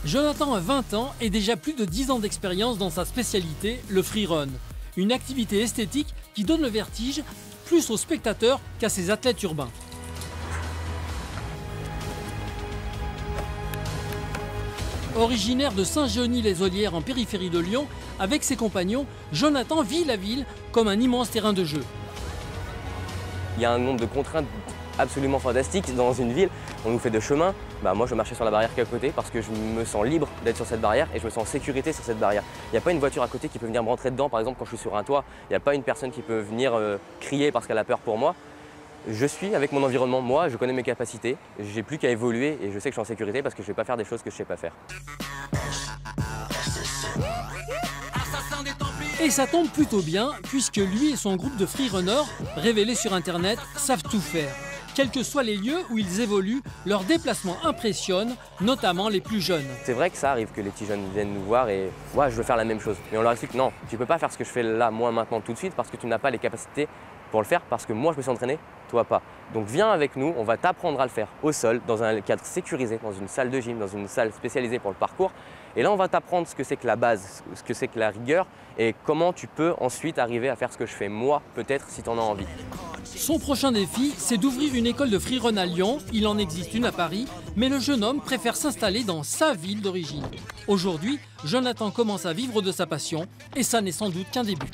Jonathan a 20 ans et déjà plus de 10 ans d'expérience dans sa spécialité, le freerun. Une activité esthétique qui donne le vertige plus aux spectateurs qu'à ses athlètes urbains. Originaire de Saint-Genis-les-Olières en périphérie de Lyon, avec ses compagnons, Jonathan vit la ville comme un immense terrain de jeu. Il y a un nombre de contraintes absolument fantastique dans une ville. On nous fait de chemin. Moi, je marchais sur la barrière qu'à côté parce que je me sens libre d'être sur cette barrière et je me sens en sécurité sur cette barrière. Il n'y a pas une voiture à côté qui peut venir me rentrer dedans, par exemple, quand je suis sur un toit. Il n'y a pas une personne qui peut venir crier parce qu'elle a peur pour moi. Je suis avec mon environnement, moi, je connais mes capacités. J'ai plus qu'à évoluer et je sais que je suis en sécurité parce que je ne vais pas faire des choses que je ne sais pas faire. Et ça tombe plutôt bien, puisque lui et son groupe de freerunners, révélés sur Internet, savent tout faire. Quels que soient les lieux où ils évoluent, leurs déplacements impressionnent, notamment les plus jeunes. C'est vrai que ça arrive que les petits jeunes viennent nous voir et ouais, je veux faire la même chose. Mais on leur explique non, tu ne peux pas faire ce que je fais là, moi, maintenant, tout de suite, parce que tu n'as pas les capacités pour le faire, parce que moi, je me suis entraîné, toi pas. Donc viens avec nous, on va t'apprendre à le faire au sol, dans un cadre sécurisé, dans une salle de gym, dans une salle spécialisée pour le parcours. Et là, on va t'apprendre ce que c'est que la base, ce que c'est que la rigueur et comment tu peux ensuite arriver à faire ce que je fais moi, peut-être, si tu en as envie. Son prochain défi, c'est d'ouvrir une école de freerun à Lyon. Il en existe une à Paris, mais le jeune homme préfère s'installer dans sa ville d'origine. Aujourd'hui, Jonathan commence à vivre de sa passion et ça n'est sans doute qu'un début.